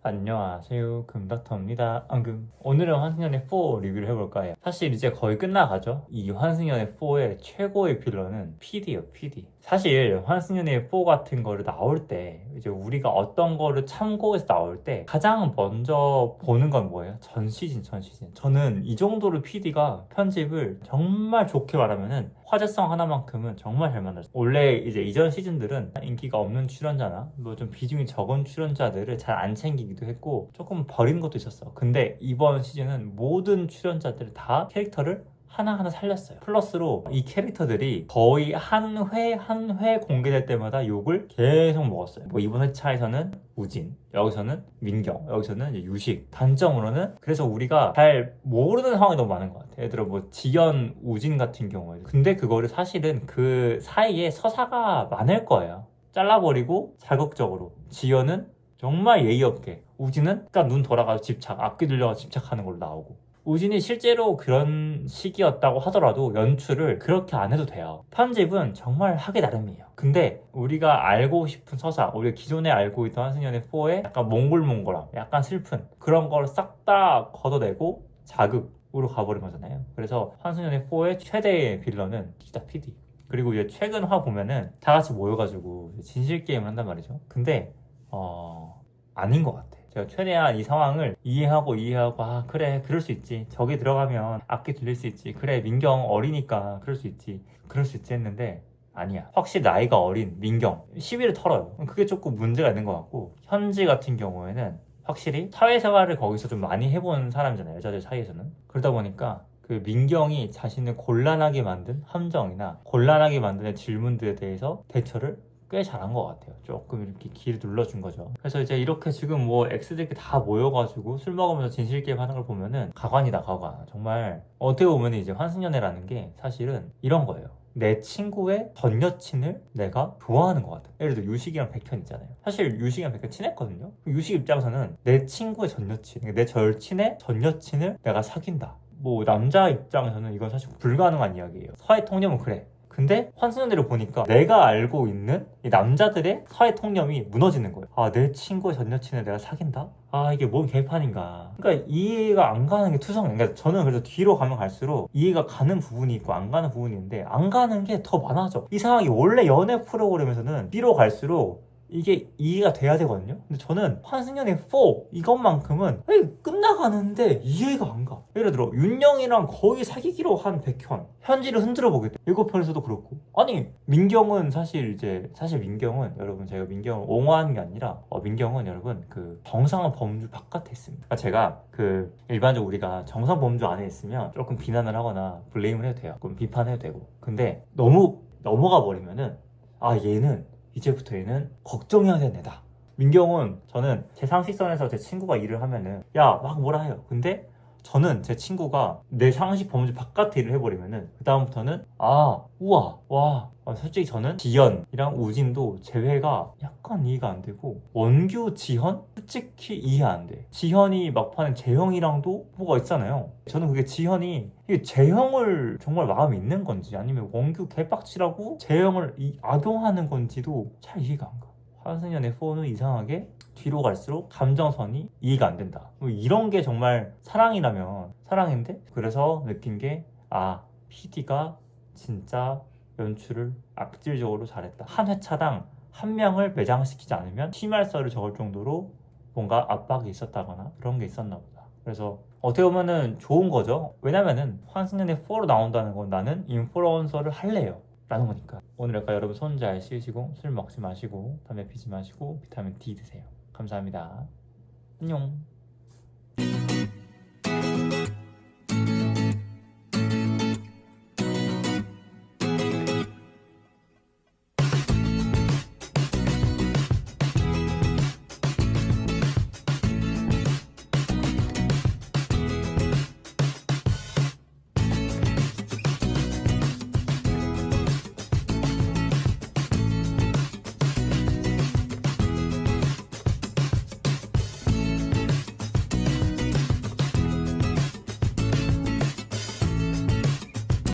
안녕하세요, 금닥터입니다. 오늘은 환승연의 4 리뷰를 해볼까 해요. 사실 이제 거의 끝나가죠. 이 환승연의 4의 최고의 빌런은 PD예요, PD. 사실 환승연의 4 같은 거를 나올 때 이제 우리가 어떤 거를 참고해서 나올 때 가장 먼저 보는 건 뭐예요? 전 시즌. 저는 이 정도로 PD가 편집을 정말 좋게 말하면은 화제성 하나만큼은 정말 잘 만들었어요. 원래 이제 이전 시즌들은 인기가 없는 출연자나 뭐 좀 비중이 적은 출연자들을 잘 안 챙기기도 했고 조금 버리는 것도 있었어. 근데 이번 시즌은 모든 출연자들 다 캐릭터를 하나하나 살렸어요. 플러스로 이 캐릭터들이 거의 한 회 공개될 때마다 욕을 계속 먹었어요. 뭐 이번 회차에서는 우진, 여기서는 민경, 여기서는 이제 유식. 단점으로는 그래서 우리가 잘 모르는 상황이 너무 많은 것 같아요. 예를 들어 뭐 지연, 우진 같은 경우에. 근데 그거를 사실은 그 사이에 서사가 많을 거예요. 잘라버리고 자극적으로. 지연은 정말 예의 없게, 우진은 딱 눈 돌아가서 집착, 악기 들려가서 집착하는 걸로 나오고, 우진이 실제로 그런 시기였다고 하더라도 연출을 그렇게 안 해도 돼요. 편집은 정말 하기 나름이에요. 근데 우리가 알고 싶은 서사, 우리가 기존에 알고 있던 환승연의 4의 약간 몽골몽골함, 약간 슬픈 그런 걸 싹 다 걷어내고 자극으로 가버린 거잖아요. 그래서 환승연의 4의 최대의 빌런은 진짜 PD. 그리고 이제 최근 화 보면은 다 같이 모여가지고 진실 게임을 한단 말이죠. 근데 아닌 것 같아. 제가 최대한 이 상황을 이해하고 그래 그럴 수 있지, 저기 들어가면 악기 들릴 수 있지, 그래 민경 어리니까 그럴 수 있지 했는데 아니야. 확실히 나이가 어린 민경 시비를 털어요. 그게 조금 문제가 있는 것 같고, 현지 같은 경우에는 확실히 사회생활을 거기서 좀 많이 해본 사람이잖아요, 여자들 사이에서는. 그러다 보니까 그 민경이 자신을 곤란하게 만든 함정이나 곤란하게 만드는 질문들에 대해서 대처를 꽤 잘한 것 같아요. 조금 이렇게 기를 눌러준 거죠. 그래서 이제 이렇게 지금 뭐 X들끼리 다 모여가지고 술 먹으면서 진실게임 하는 걸 보면은 가관이다, 가관. 정말 어떻게 보면 이제 환승연애라는 게 사실은 이런 거예요. 내 친구의 전 여친을 내가 좋아하는 것 같아. 예를 들어 유식이랑 백현 있잖아요. 사실 유식이랑 백현 친했거든요. 유식 입장에서는 내 친구의 전 여친, 그러니까 내 절친의 전 여친을 내가 사귄다. 뭐 남자 입장에서는 이건 사실 불가능한 이야기예요. 사회 통념은 그래. 근데 환승연애를 보니까 내가 알고 있는 이 남자들의 사회 통념이 무너지는 거예요. 아, 내 친구의 전 여친을 내가 사귄다? 아, 이게 뭔 개판인가. 그러니까 이해가 안 가는 게 투성이에요. 그러니까 저는 그래서 뒤로 가면 갈수록 이해가 가는 부분이 있고 안 가는 부분이 있는데, 안 가는 게 더 많아져. 이 상황이 원래 연애 프로그램에서는 뒤로 갈수록 이게 이해가 돼야 되거든요. 근데 저는 환승연의 4 이것만큼은 끝나가는데 이해가 안 가. 예를 들어 윤영이랑 거의 사귀기로 한 백현, 현지를 흔들어 보겠대. 예고편에서도 그렇고. 아니 민경은 사실 민경은 여러분, 제가 민경을 옹호하는 게 아니라 민경은 여러분 그 정상한 범주 바깥에 있습니다. 그러니까 제가 그 일반적으로 우리가 정상 범주 안에 있으면 조금 비난을 하거나 블레임을 해도 돼요. 그럼 비판해도 되고. 근데 너무 넘어가 버리면은 얘는 이제부터 얘는 걱정해야 되는 애다. 민경은, 저는 제 상식선에서 제 친구가 일을 하면은 막 뭐라 해요. 근데 저는 제 친구가 내 상식 범주 바깥에 일을 해버리면은 그 다음부터는 우와 와 솔직히 저는 지연이랑 우진도 제외가 약간 이해가 안 되고, 원규 지현 솔직히 이해 안 돼. 지현이 막판에 재형이랑도 뭐가 있잖아요. 저는 그게 지현이 이게 재형을 정말 마음에 있는 건지 아니면 원규 개빡치라고 재형을 악용하는 건지도 잘 이해가 안 가. 환승연의 4는 이상하게 뒤로 갈수록 감정선이 이해가 안 된다. 뭐 이런 게 정말 사랑이라면 사랑인데, 그래서 느낀 게 PD가 진짜 연출을 악질적으로 잘했다. 한 회차당 한 명을 매장시키지 않으면 심할서를 적을 정도로 뭔가 압박이 있었다거나 그런 게 있었나 보다. 그래서 어떻게 보면은 좋은 거죠. 왜냐면은 환승연의 4로 나온다는 건 나는 인플루언서를 할래요 라는 거니까. 오늘 약간 여러분 손 잘 씻으시고 술 먹지 마시고 담배 피지 마시고 비타민 D 드세요. 감사합니다. 안녕.